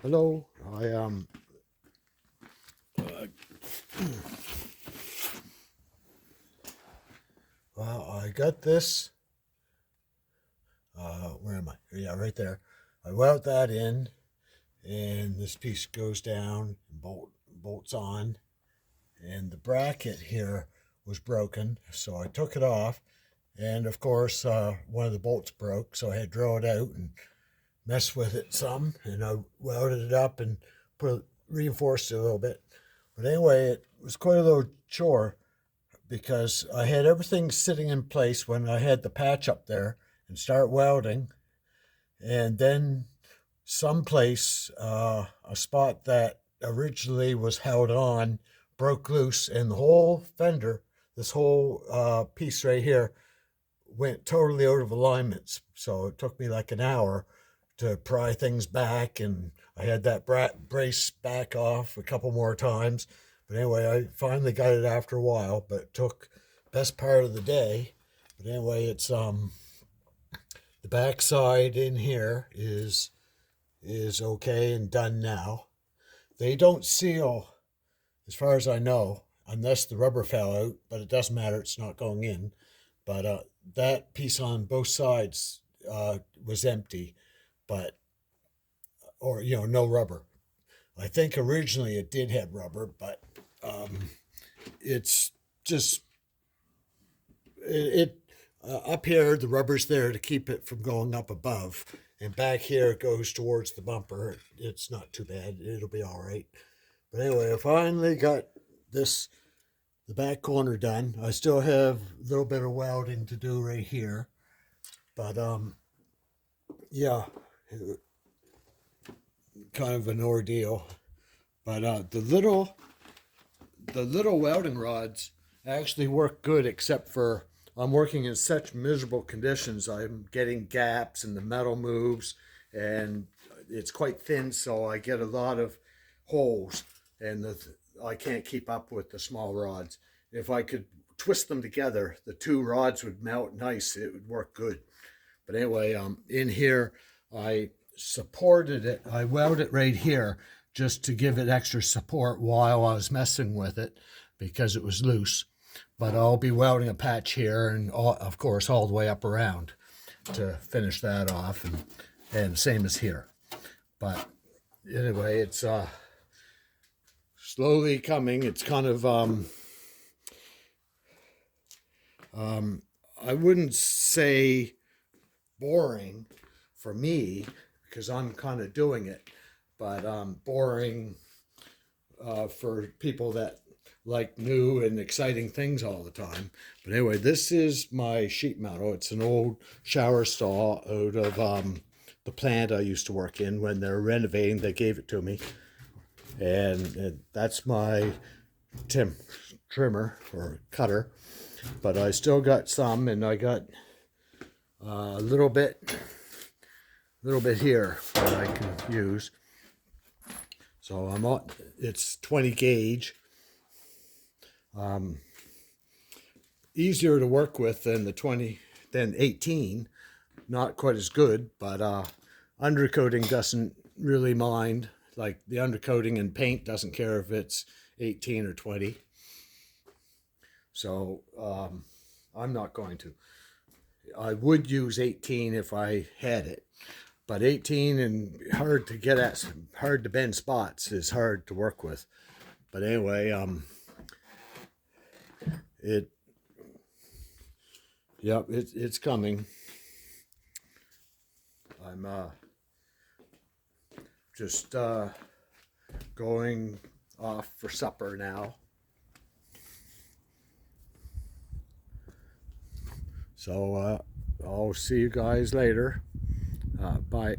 Hello, well, I got this. Where am I? Yeah, right there. I weld that in, and this piece goes down, bolts on, and the bracket here was broken, so I took it off, and of course, one of the bolts broke, so I had to drill it out and mess with it some, and I welded it up and reinforced it a little bit. But anyway, it was quite a little chore because I had everything sitting in place when I had the patch up there and start welding. And then someplace, a spot that originally was held on broke loose, and the whole fender, this whole piece right here, went totally out of alignments. So it took me like an hour to pry things back, and I had that brace back off a couple more times. But anyway, I finally got it after a while, but it took best part of the day. But anyway, it's the backside in here is okay and done now. They don't seal, as far as I know, unless the rubber fell out, but it doesn't matter, it's not going in. But that piece on both sides was empty, but or no rubber. I think originally it did have rubber, but it's just it up here the rubber's there to keep it from going up above, and back here it goes towards the bumper. It's not too bad. It'll be all right. But anyway, I finally got this the back corner done. I still have a little bit of welding to do right here, but yeah, kind of an ordeal. But the little welding rods actually work good, except for I'm working in such miserable conditions. I'm getting gaps and the metal moves, and it's quite thin, so I get a lot of holes, and I can't keep up with the small rods. If I could twist them together, the two rods would melt nice. It would work good. But anyway, in here, I supported it. I welded it right here just to give it extra support while I was messing with it because it was loose. But I'll be welding a patch here and, of course, all the way up around to finish that off, and same as here. But anyway, it's slowly coming. It's kind of, I wouldn't say boring for me because I'm kind of doing it, but boring for people that like new and exciting things all the time. But anyway, this is my sheet metal. It's an old shower stall out of the plant I used to work in. When they're renovating, they gave it to me, and that's my trimmer or cutter. But I still got some, and I got a little bit here that I can use. So I'm on. It's 20 gauge. Easier to work with than than 18. Not quite as good, but undercoating doesn't really mind. Like the undercoating in paint doesn't care if it's 18 or 20. So I'm not going to. I would use 18 if I had it, but 18 and hard to get at, hard to bend spots is hard to work with. But anyway, it's coming. I'm just going off for supper now. So I'll see you guys later. Bye.